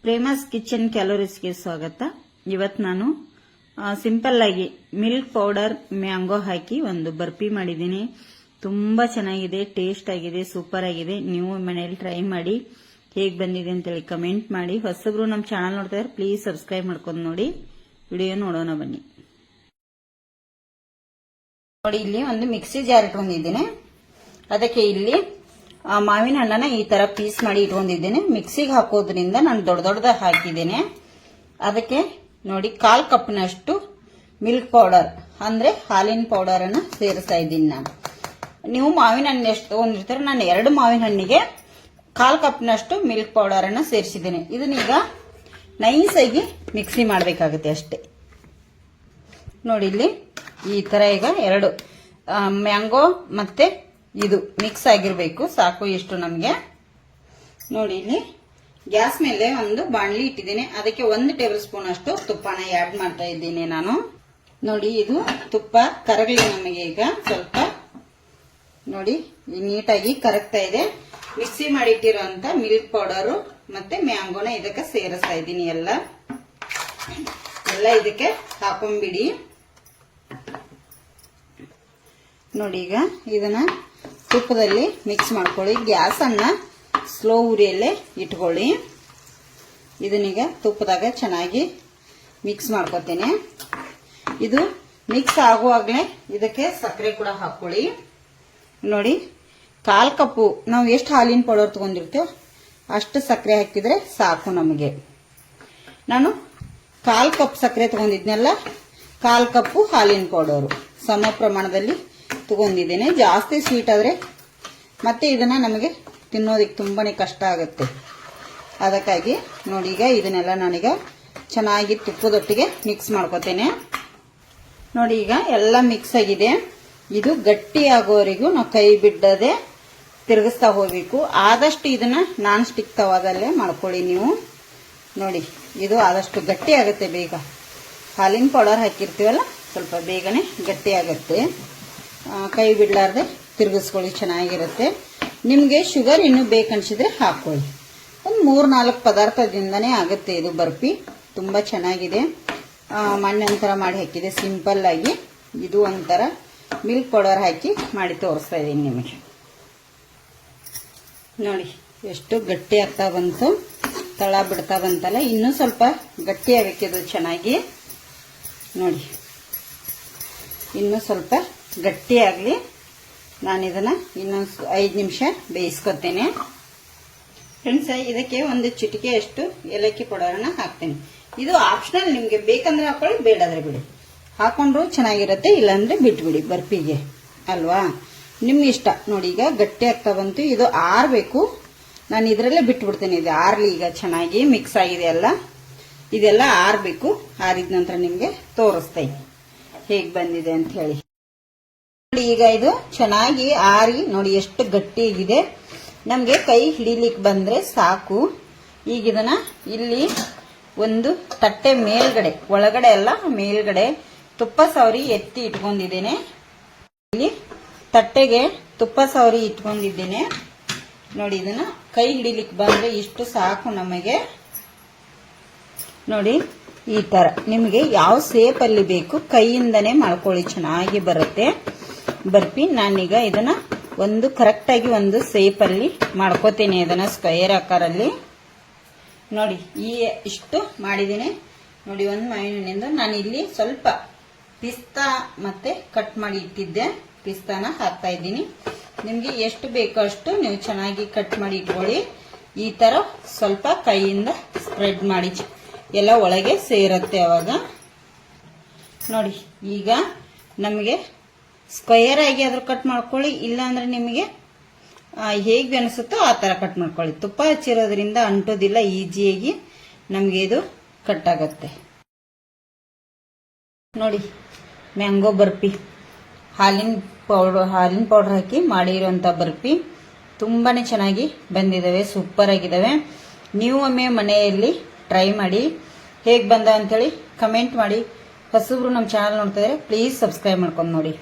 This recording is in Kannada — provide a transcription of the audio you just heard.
ಪ್ರೇಮಾಸ್ ಕಿಚನ್ ಕ್ಯಾಲೋರೀಸ್ಗೆ ಸ್ವಾಗತ. ಇವತ್ತು ನಾನು ಸಿಂಪಲ್ ಆಗಿ ಮಿಲ್ಕ್ ಪೌಡರ್ ಮ್ಯಾಂಗೋ ಹಾಕಿ ಒಂದು ಬರ್ಫಿ ಮಾಡಿದ್ದೀನಿ. ತುಂಬಾ ಚೆನ್ನಾಗಿದೆ, ಟೇಸ್ಟ್ ಆಗಿದೆ, ಸೂಪರ್ ಆಗಿದೆ. ನೀವು ಮನೆಯಲ್ಲಿ ಟ್ರೈ ಮಾಡಿ ಹೇಗೆ ಬಂದಿದೆ ಅಂತೇಳಿ ಕಮೆಂಟ್ ಮಾಡಿ. ಹೊಸಬ್ರು ನಮ್ಮ ಚಾನಲ್ ನೋಡ್ತಾ ಇದ್ರೆ ಪ್ಲೀಸ್ ಸಬ್ಸ್ಕ್ರೈಬ್ ಮಾಡ್ಕೊಂಡು ನೋಡಿ. ವಿಡಿಯೋ ನೋಡೋಣ ಬನ್ನಿ. ನೋಡಿ, ಇಲ್ಲಿ ಒಂದು ಮಿಕ್ಸಿ ಜಾರ್ ಇಟ್ಕೊಂಡಿದ್ದೀನಿ. ಅದಕ್ಕೆ ಇಲ್ಲಿ ಮಾವಿನ ಹಣ್ಣನ್ನ ಈ ತರ ಪೀಸ್ ಮಾಡಿ ಇಟ್ಕೊಂಡಿದ್ದೇನೆ. ಮಿಕ್ಸಿಗೆ ಹಾಕೋದ್ರಿಂದ ನಾನು ದೊಡ್ಡದ ಹಾಕಿದ್ದೇನೆ. ಅದಕ್ಕೆ ನೋಡಿ 1/4 ಕಪ್ನಷ್ಟು ಮಿಲ್ಕ್ ಪೌಡರ್ ಅಂದ್ರೆ ಹಾಲಿನ ಪೌಡರ್ ಅನ್ನ ಸೇರಿಸ್ತಾ ಇದ್ದೀನಿ ನಾನು. ನೀವು ಮಾವಿನ ಹಣ್ಣು ಎಷ್ಟು ತಗೊಂಡಿರ್ತೀರ, ನಾನು 2 ಮಾವಿನ ಹಣ್ಣಿಗೆ 1/4 ಕಪ್ನಷ್ಟು ಮಿಲ್ಕ್ ಪೌಡರ್ ಅನ್ನ ಸೇರಿಸಿದ್ದೇನೆ. ಇದನ್ನೀಗ ನೈಸ್ ಆಗಿ ಮಿಕ್ಸಿ ಮಾಡಬೇಕಾಗುತ್ತೆ ಅಷ್ಟೇ. ನೋಡಿ, ಇಲ್ಲಿ ಈ ತರ ಈಗ 2 ಮ್ಯಾಂಗೋ ಮತ್ತೆ ಇದು ಮಿಕ್ಸ್ ಆಗಿರ್ಬೇಕು, ಸಾಕು ಇಷ್ಟು ನಮಗೆ. ನೋಡಿ, ಇಲ್ಲಿ ಗ್ಯಾಸ್ ಮೇಲೆ ಒಂದು ಬಾಣಲಿ ಇಟ್ಟಿದ್ದೀನಿ. ಅದಕ್ಕೆ 1 ಟೇಬಲ್ ಸ್ಪೂನ್ ಅಷ್ಟು ತುಪ್ಪನ ಆಡ್ ಮಾಡ್ತಾ ಇದ್ದೀನಿ ನಾನು. ನೋಡಿ, ಇದು ತುಪ್ಪ ಕರಗಲಿ ನಮಗೆ ಈಗ ಸ್ವಲ್ಪ. ನೋಡಿ, ನೀಟಾಗಿ ಕರಗ್ತಾ ಇದೆ. ಮಿಕ್ಸಿ ಮಾಡಿಟ್ಟಿರೋಂತ ಮಿಲ್ಕ್ ಪೌಡರು ಮತ್ತೆ ಮ್ಯಾಂಗೋನ ಇದಕ್ಕೆ ಸೇರಿಸ್ತಾ ಇದ್ದೀನಿ. ಎಲ್ಲ ಇದಕ್ಕೆ ಹಾಕೊಂಡ್ಬಿಡಿ. ನೋಡಿ, ಈಗ ಇದನ್ನ ತುಪ್ಪದಲ್ಲಿ ಮಿಕ್ಸ್ ಮಾಡ್ಕೊಳ್ಳಿ. ಗ್ಯಾಸ್ ಅನ್ನ ಸ್ಲೋ ಉರಿಯಲ್ಲೇ ಇಟ್ಕೊಳ್ಳಿ. ಇದನ್ನೀಗ ತುಪ್ಪದಾಗ ಚೆನ್ನಾಗಿ ಮಿಕ್ಸ್ ಮಾಡ್ಕೊತೀನಿ. ಇದು ಮಿಕ್ಸ್ ಆಗುವಾಗಲೇ ಇದಕ್ಕೆ ಸಕ್ಕರೆ ಕೂಡ ಹಾಕೊಳ್ಳಿ. ನೋಡಿ, 1/4 ಕಪ್ಪು ನಾವು ಎಷ್ಟು ಹಾಲಿನ ಪೌಡರ್ ತಗೊಂಡಿರ್ತೇವೋ ಅಷ್ಟು ಸಕ್ಕರೆ ಹಾಕಿದ್ರೆ ಸಾಕು ನಮಗೆ. ನಾನು 1/4 ಕಪ್ ಸಕ್ಕರೆ ತಗೊಂಡಿದ್ನೆಲ್ಲ 1/4 ಕಪ್ಪು ಹಾಲಿನ ಪೌಡರು ಸಮ ಪ್ರಮಾಣದಲ್ಲಿ ತಗೊಂಡಿದ್ದೇನೆ. ಜಾಸ್ತಿ ಸ್ವೀಟ್ ಆದ್ರೆ ಮತ್ತೆ ಇದನ್ನ ನಮಗೆ ತಿನ್ನೋದಕ್ಕೆ ತುಂಬಾನೇ ಕಷ್ಟ ಆಗುತ್ತೆ. ಅದಕ್ಕಾಗಿ ನೋಡಿ, ಈಗ ಇದನ್ನೆಲ್ಲ ನಾನೀಗ ಚೆನ್ನಾಗಿ ತುಪ್ಪದೊಟ್ಟಿಗೆ ಮಿಕ್ಸ್ ಮಾಡ್ಕೋತೇನೆ. ನೋಡಿ, ಈಗ ಎಲ್ಲ ಮಿಕ್ಸ್ ಆಗಿದೆ. ಇದು ಗಟ್ಟಿ ಆಗೋವರೆಗೂ ನಾವು ಕೈ ಬಿಡದೆ ತಿರುಗಿಸ್ತಾ ಹೋಗ್ಬೇಕು. ಆದಷ್ಟು ಇದನ್ನ ನಾನ್ ಸ್ಟಿಕ್ ತವಾದಲ್ಲೇ ಮಾಡ್ಕೊಳ್ಳಿ ನೀವು. ನೋಡಿ, ಇದು ಆದಷ್ಟು ಗಟ್ಟಿ ಆಗುತ್ತೆ ಬೇಗ. ಹಾಲಿನ ಪೌಡರ್ ಹಾಕಿರ್ತೀವಲ್ಲ, ಸ್ವಲ್ಪ ಬೇಗನೆ ಗಟ್ಟಿ ಆಗುತ್ತೆ. ಕೈ ಬಿಡ್ಲಾರ್ದೆ ತಿರುಗಿಸ್ಕೊಳ್ಳಿ, ಚೆನ್ನಾಗಿರುತ್ತೆ. ನಿಮಗೆ ಶುಗರ್ ಇನ್ನೂ ಬೇಕನ್ಸಿದ್ರೆ ಹಾಕೊಳ್ಳಿ. ಒಂದು 3-4 ಪದಾರ್ಥದಿಂದನೇ ಆಗುತ್ತೆ ಇದು ಬರ್ಫಿ. ತುಂಬಾ ಚೆನ್ನಾಗಿದೆ. ಮಣ್ಣು ಒಂಥರ ಮಾಡಿ ಹಾಕಿದೆ ಸಿಂಪಲ್ ಆಗಿ. ಇದು ಒಂಥರ ಮಿಲ್ಕ್ ಪೌಡರ್ ಹಾಕಿ ಮಾಡಿ ತೋರಿಸ್ತಾ ಇದ್ದೀನಿ ನಿಮಗೆ. ನೋಡಿ, ಎಷ್ಟು ಗಟ್ಟಿ ಆಗ್ತಾ ಬಂತು, ತಳ ಬಿಡ್ತಾ ಬಂತಲ್ಲ. ಇನ್ನೂ ಸ್ವಲ್ಪ ಗಟ್ಟಿ ಆಗಕ್ಕಿದು ಚೆನ್ನಾಗಿ. ನೋಡಿ, ಇನ್ನೂ ಸ್ವಲ್ಪ ಗಟ್ಟಿ ಆಗಲಿ. ನಾನು ಇದನ್ನ ಇನ್ನೊಂದು 5 ನಿಮಿಷ ಬೇಯಿಸ್ಕೊತೇನೆ. ಫ್ರೆಂಡ್ಸ್, ಇದಕ್ಕೆ ಒಂದು ಚಿಟಿಕೆ ಅಷ್ಟು ಏಲಕ್ಕಿ ಪೌಡರ್ನ ಹಾಕ್ತೇನೆ. ಇದು ಆಪ್ಷನಲ್, ನಿಮ್ಗೆ ಬೇಕಂದ್ರೆ ಹಾಕೊಳ್ಳಿ, ಬೇಡಾದ್ರೆ ಬಿಡಿ. ಹಾಕೊಂಡ್ರು ಚೆನ್ನಾಗಿರುತ್ತೆ, ಇಲ್ಲಾಂದ್ರೆ ಬಿಟ್ಬಿಡಿ ಬರ್ಫಿಗೆ ಅಲ್ವಾ, ನಿಮ್ ಇಷ್ಟ. ನೋಡಿ, ಈಗ ಗಟ್ಟಿ ಆಗ್ತಾ ಬಂತು. ಇದು ಆರ್ಬೇಕು. ನಾನು ಇದರಲ್ಲೇ ಬಿಟ್ಬಿಡ್ತೇನೆ. ಇದು ಆರ್ಲಿ. ಈಗ ಚೆನ್ನಾಗಿ ಮಿಕ್ಸ್ ಆಗಿದೆ ಎಲ್ಲ. ಇದೆಲ್ಲ ಆರ್ಬೇಕು. ಆರಿದ ನಂತರ ನಿಮ್ಗೆ ತೋರಿಸ್ತೇನೆ ಹೇಗ್ ಬಂದಿದೆ ಅಂತ ಹೇಳಿ. ನೋಡಿ, ಈಗ ಇದು ಚೆನ್ನಾಗಿ ಆರಿ ನೋಡಿ ಎಷ್ಟು ಗಟ್ಟಿಯಾಗಿದೆ. ನಮ್ಗೆ ಕೈ ಹಿಡಿಲಿಕ್ಕೆ ಬಂದ್ರೆ ಸಾಕು. ಈಗ ಇದನ್ನ ಇಲ್ಲಿ ಒಂದು ತಟ್ಟೆ ಮೇಲ್ಗಡೆ, ಒಳಗಡೆ ಎಲ್ಲ ಮೇಲ್ಗಡೆ ತುಪ್ಪ ಸವರಿ ಎತ್ತಿ ಇಟ್ಕೊಂಡಿದ್ದೇನೆ. ಇಲ್ಲಿ ತಟ್ಟೆಗೆ ತುಪ್ಪ ಸವರಿ ಇಟ್ಕೊಂಡಿದ್ದೇನೆ. ನೋಡಿ, ಇದನ್ನ ಕೈ ಹಿಡಿಲಿಕ್ಕೆ ಬಂದ್ರೆ ಇಷ್ಟು ಸಾಕು ನಮಗೆ. ನೋಡಿ, ಈ ತರ ನಿಮಗೆ ಯಾವ ಸೇಪ್ ಅಲ್ಲಿ ಬೇಕು ಕೈಯಿಂದನೇ ಮಾಡ್ಕೊಳ್ಳಿ, ಚೆನ್ನಾಗಿ ಬರುತ್ತೆ ಬರ್ಫಿ. ನಾನೀಗ ಇದನ್ನ ಒಂದು ಕರೆಕ್ಟ್ ಆಗಿ ಒಂದು ಸೇಪ್ ಅಲ್ಲಿ ಮಾಡ್ಕೋತೇನೆ, ಇದನ್ನ ಸ್ಕ್ವೇರ್ ಆಕಾರಲ್ಲಿ. ನೋಡಿ, ಇಷ್ಟು ಮಾಡಿದ್ದೀನಿ. ನೋಡಿ, ಒಂದು ಮಾವಿನ ಹಣ್ಣಿಂದ ನಾನು ಇಲ್ಲಿ ಸ್ವಲ್ಪ ಪಿಸ್ತಾ ಮತ್ತೆ ಕಟ್ ಮಾಡಿ ಇಟ್ಟಿದ್ದೆ, ಪಿಸ್ತಾನ ಹಾಕ್ತಾ ಇದ್ದೀನಿ. ನಿಮ್ಗೆ ಎಷ್ಟು ಬೇಕೋ ಅಷ್ಟು ನೀವು ಚೆನ್ನಾಗಿ ಕಟ್ ಮಾಡಿ ಇಟ್ಕೊಳ್ಳಿ. ಈ ತರ ಸ್ವಲ್ಪ ಕೈಯಿಂದ ಸ್ಪ್ರೆಡ್ ಮಾಡಿ ಎಲ್ಲ ಒಳಗೆ ಸೇರುತ್ತೆ ಅವಾಗ. ನೋಡಿ, ಈಗ ನಮಗೆ ಸ್ಕ್ವೇರ್ ಆಗಿ ಆದ್ರೂ ಕಟ್ ಮಾಡ್ಕೊಳ್ಳಿ, ಇಲ್ಲಾಂದ್ರೆ ನಿಮಗೆ ಹೇಗೆ ಅನಿಸುತ್ತೋ ಆ ತರ ಕಟ್ ಮಾಡ್ಕೊಳ್ಳಿ. ತುಪ್ಪ ಹಚ್ಚಿರೋದ್ರಿಂದ ಅಂಟೋದಿಲ್ಲ, ಈಸಿಯಾಗಿ ನಮಗೆ ಇದು ಕಟ್ ಆಗುತ್ತೆ. ನೋಡಿ, ಮ್ಯಾಂಗೋ ಬರ್ಫಿ ಹಾಲಿನ ಪೌಡರ್ ಹಾಕಿ ಮಾಡಿರುವಂತ ಬರ್ಫಿ ತುಂಬಾನೇ ಚೆನ್ನಾಗಿ ಬಂದಿದ್ದಾವೆ, ಸೂಪರ್ ಆಗಿದ್ದಾವೆ. ನೀವು ಒಮ್ಮೆ ಮನೆಯಲ್ಲಿ ಟ್ರೈ ಮಾಡಿ ಹೇಗೆ ಬಂದ ಅಂತೇಳಿ ಕಮೆಂಟ್ ಮಾಡಿ. ಹೊಸಬ್ರು ನಮ್ಮ ಚಾನಲ್ ನೋಡ್ತಾ ಇದ್ರೆ ಪ್ಲೀಸ್ ಸಬ್ಸ್ಕ್ರೈಬ್ ಮಾಡ್ಕೊಂಡು ನೋಡಿ.